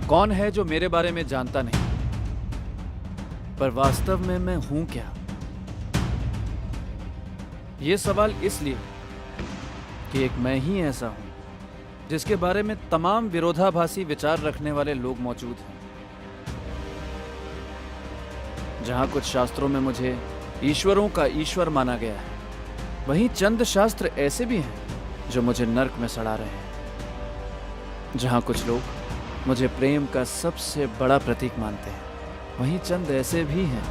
कौन है जो मेरे बारे में जानता नहीं, पर वास्तव में मैं हूं क्या? यह सवाल इसलिए कि एक मैं ही ऐसा हूं जिसके बारे में तमाम विरोधाभासी विचार रखने वाले लोग मौजूद हैं। जहां कुछ शास्त्रों में मुझे ईश्वरों का ईश्वर माना गया है, वहीं चंद शास्त्र ऐसे भी हैं जो मुझे नर्क में सड़ा रहे हैं। जहां कुछ लोग मुझे प्रेम का सबसे बड़ा प्रतीक मानते हैं, वहीं चंद ऐसे भी हैं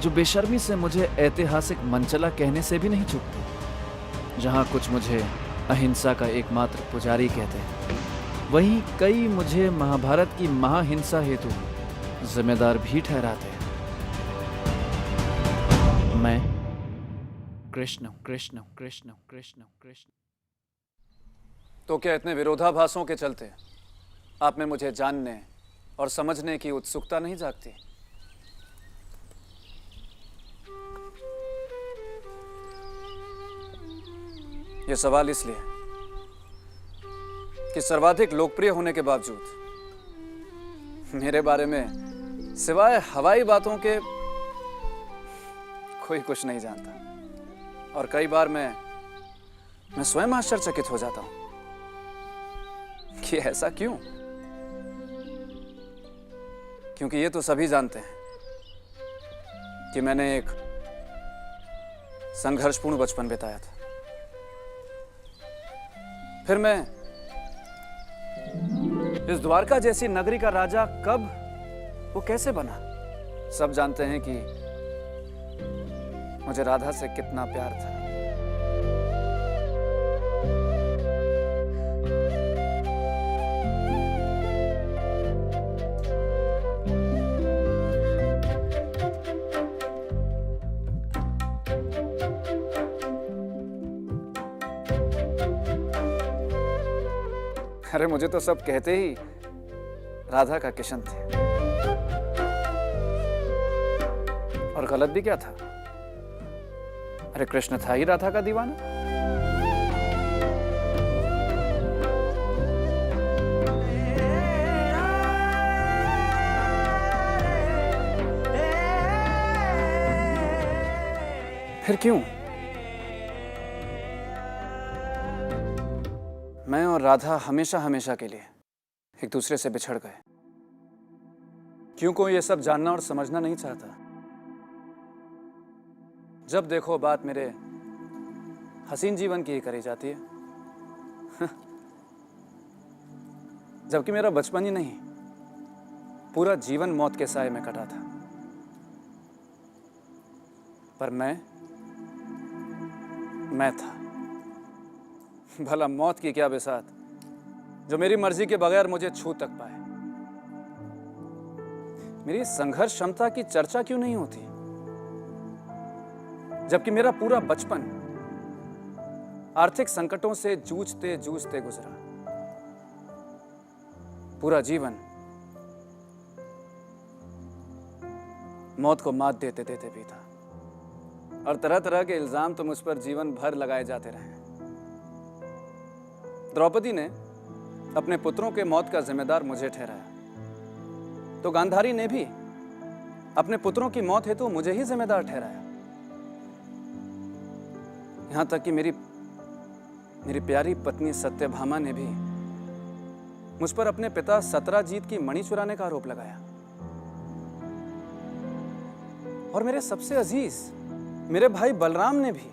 जो बेशर्मी से मुझे ऐतिहासिक मनचला कहने से भी नहीं चूकते। जहां कुछ मुझे अहिंसा का एकमात्र पुजारी कहते हैं, वहीं कई मुझे महाभारत की महाहिंसा हेतु जिम्मेदार भी ठहराते हैं। मैं कृष्ण हूं, कृष्ण हूं, कृष्ण हूं, कृष्ण हूं, कृष्ण। तो क्या इतने विरोधाभासों के चलते आप में मुझे जानने और समझने की उत्सुकता नहीं जागती? यह सवाल इसलिए कि सर्वाधिक लोकप्रिय होने के बावजूद मेरे बारे में सिवाय हवाई बातों के कोई कुछ नहीं जानता। और कई बार मैं स्वयं आश्चर्यचकित हो जाता हूं कि ऐसा क्यों? क्योंकि ये तो सभी जानते हैं कि मैंने एक संघर्षपूर्ण बचपन बिताया था। फिर मैं इस द्वारका जैसी नगरी का राजा कब, वो कैसे बना? सब जानते हैं कि मुझे राधा से कितना प्यार था। अरे मुझे तो सब कहते ही राधा का किशन थे। और गलत भी क्या था? अरे कृष्ण था ही राधा का दीवाना। फिर क्यों मैं और राधा हमेशा हमेशा के लिए एक दूसरे से बिछड़ गए? क्यों कोई ये सब जानना और समझना नहीं चाहता? जब देखो बात मेरे हसीन जीवन की ही करी जाती है। जबकि मेरा बचपन ही नहीं, पूरा जीवन मौत के साए में कटा था। पर मैं था। भला मौत की क्या बिसात जो मेरी मर्जी के बगैर मुझे छू तक पाए। मेरी संघर्ष क्षमता की चर्चा क्यों नहीं होती, जबकि मेरा पूरा बचपन आर्थिक संकटों से जूझते जूझते गुजरा। पूरा जीवन मौत को मात देते देते बीता। और तरह तरह के इल्जाम तो मुझ पर जीवन भर लगाए जाते रहे। द्रौपदी ने अपने पुत्रों के मौत का जिम्मेदार मुझे ठहराया, तो गांधारी ने भी अपने पुत्रों की मौत हेतु मुझे ही जिम्मेदार ठहराया। यहां तक कि मेरी प्यारी पत्नी सत्यभामा ने भी मुझ पर अपने पिता सत्राजीत की मणि चुराने का आरोप लगाया। और मेरे सबसे अजीज मेरे भाई बलराम ने भी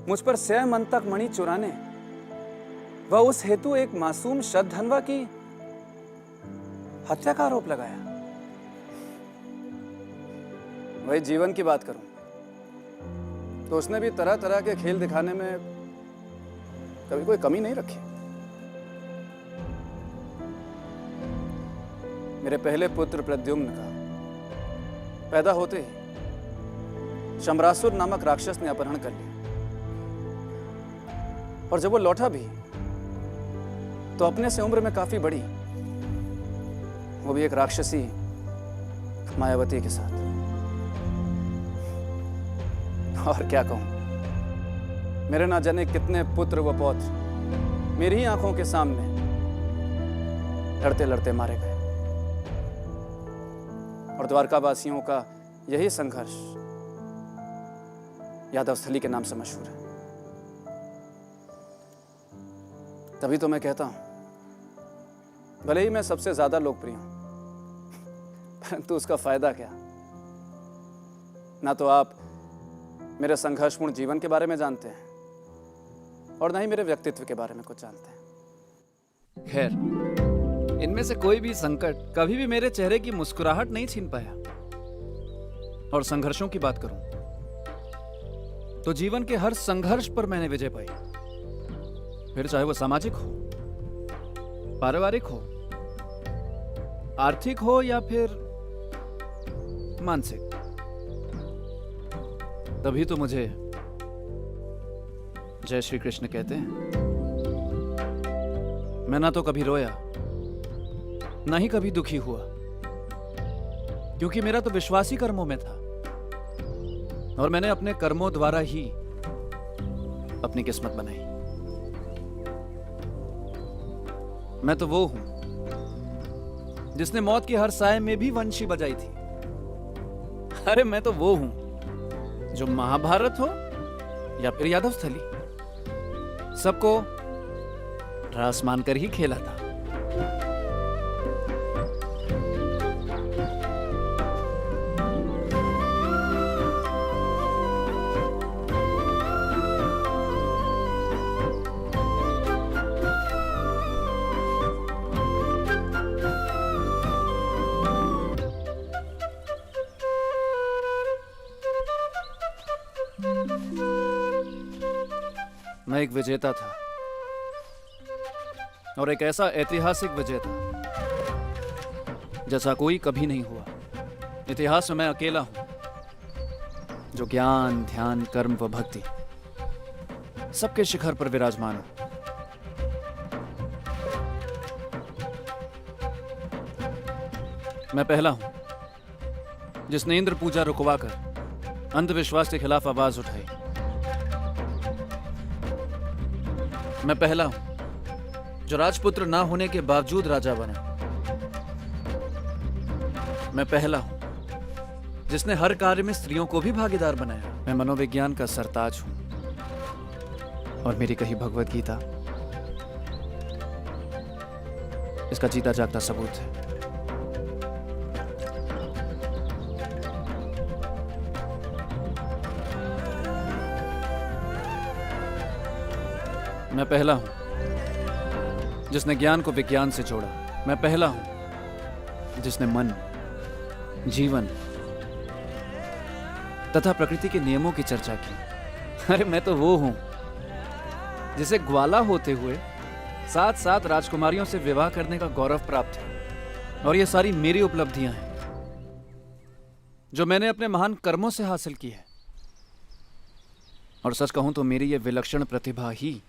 मुझ पर 6 मन तक मणि चुराने व उस हेतु एक मासूम शतधन्वा की हत्या का आरोप लगाया। वही जीवन की बात करूं तो उसने भी तरह तरह के खेल दिखाने में कभी कोई कमी नहीं रखी। मेरे पहले पुत्र प्रद्युम्न का पैदा होते ही शम्रासुर नामक राक्षस ने अपहरण कर लिया। और जब वो लौटा भी तो अपने से उम्र में काफी बड़ी, वो भी एक राक्षसी मायावती के साथ। और क्या कहूं, मेरे ना जाने कितने पुत्र व पौत्र मेरी ही आंखों के सामने लड़ते लड़ते मारे गए। और द्वारका वासियों का यही संघर्ष यादव स्थली के नाम से मशहूर है। तभी तो मैं कहता हूं, भले ही मैं सबसे ज्यादा लोकप्रिय हूं, परंतु उसका फायदा क्या? ना तो आप मेरे संघर्षपूर्ण जीवन के बारे में जानते हैं और ना ही मेरे व्यक्तित्व के बारे में कुछ जानते हैं। खैर, इनमें से कोई भी संकट कभी भी मेरे चेहरे की मुस्कुराहट नहीं छीन पाया। और संघर्षों की बात करूं तो जीवन के हर संघर्ष पर मैंने विजय पाई, फिर चाहे वो सामाजिक हो, पारिवारिक हो, आर्थिक हो या फिर मानसिक। तभी तो मुझे जय श्री कृष्ण कहते हैं। मैं ना तो कभी रोया, ना ही कभी दुखी हुआ, क्योंकि मेरा तो विश्वास ही कर्मों में था और मैंने अपने कर्मों द्वारा ही अपनी किस्मत बनाई। मैं तो वो हूं जिसने मौत की हर साय में भी वंशी बजाई थी। अरे मैं तो वो हूं जो महाभारत हो या फिर यादव स्थली, सबको रास मानकर ही खेला था। मैं एक विजेता था और एक ऐसा ऐतिहासिक विजेता जैसा कोई कभी नहीं हुआ। इतिहास में मैं अकेला हूं जो ज्ञान, ध्यान, कर्म व भक्ति सबके शिखर पर विराजमान हूं। मैं पहला हूं जिसने इंद्र पूजा रुकवाकर अंधविश्वास के खिलाफ आवाज उठाई। मैं पहला हूं जो राजपुत्र ना होने के बावजूद राजा बना। मैं पहला हूं जिसने हर कार्य में स्त्रियों को भी भागीदार बनाया। मैं मनोविज्ञान का सरताज हूं और मेरी कही भगवत गीता इसका जीता जागता सबूत है। मैं पहला हूं जिसने ज्ञान को विज्ञान से जोड़ा। मैं पहला हूं जिसने मन, जीवन तथा प्रकृति के नियमों की चर्चा की। अरे मैं तो वो हूं जिसे ग्वाला होते हुए 7 राजकुमारियों से विवाह करने का गौरव प्राप्त है। और ये सारी मेरी उपलब्धियां हैं जो मैंने अपने महान कर्मों से हासिल की है। और सच कहूं तो मेरी ये विलक्षण प्रतिभा ही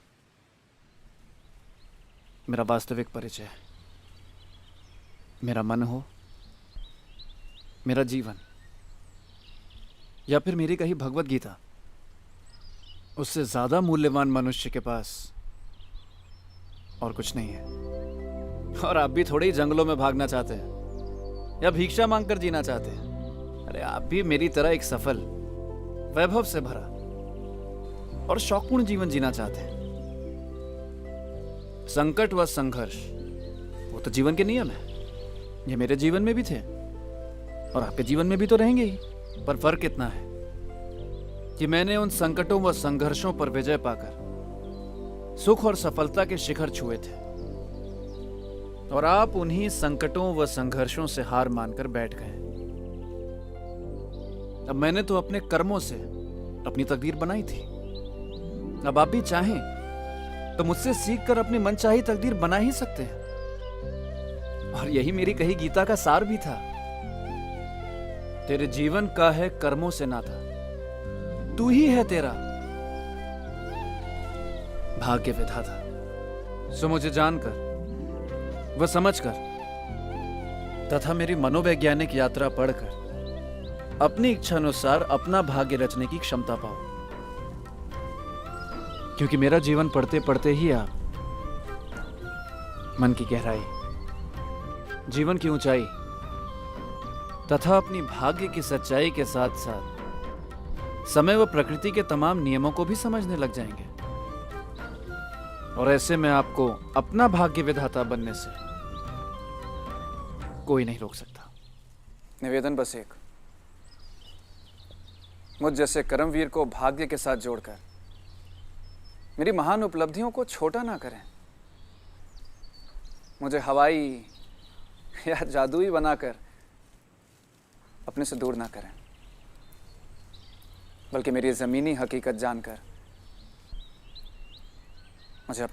मेरा वास्तविक परिचय है। मेरा मन हो, मेरा जीवन या फिर मेरी कही भगवत गीता, उससे ज्यादा मूल्यवान मनुष्य के पास और कुछ नहीं है। और आप भी थोड़े ही जंगलों में भागना चाहते हैं या भिक्षा मांगकर जीना चाहते हैं। अरे आप भी मेरी तरह एक सफल, वैभव से भरा और शौकपूर्ण जीवन जीना चाहते हैं। संकट व संघर्ष वो तो जीवन के नियम है। ये मेरे जीवन में भी थे और आपके जीवन में भी तो रहेंगे ही। पर फर्क इतना है कि मैंने उन संकटों व संघर्षों पर विजय पाकर सुख और सफलता के शिखर छुए थे और आप उन्हीं संकटों व संघर्षों से हार मानकर बैठ गए। अब मैंने तो अपने कर्मों से अपनी तकदीर बनाई थी। अब आप भी चाहें तो मुझसे सीखकर अपनी मनचाही तकदीर बना ही सकते हैं। और यही मेरी कही गीता का सार भी था। तेरे जीवन का है कर्मों से नाता, तू ही है तेरा भाग्य विधाता। सो मुझे जानकर व समझकर तथा मेरी मनोवैज्ञानिक यात्रा पढ़कर अपनी इच्छानुसार अपना भाग्य रचने की क्षमता पाओ। क्योंकि मेरा जीवन पढ़ते पढ़ते ही आप मन की गहराई, जीवन की ऊंचाई तथा अपनी भाग्य की सच्चाई के साथ साथ समय व प्रकृति के तमाम नियमों को भी समझने लग जाएंगे। और ऐसे में आपको अपना भाग्य विधाता बनने से कोई नहीं रोक सकता। निवेदन बस एक, मुझ जैसे कर्मवीर को भाग्य के साथ जोड़कर मेरी महान उपलब्धियों को छोटा ना करें। मुझे हवाई या जादुई बनाकर अपने से दूर ना करें, बल्कि मेरी ज़मीनी हकीकत जानकर मुझे अपने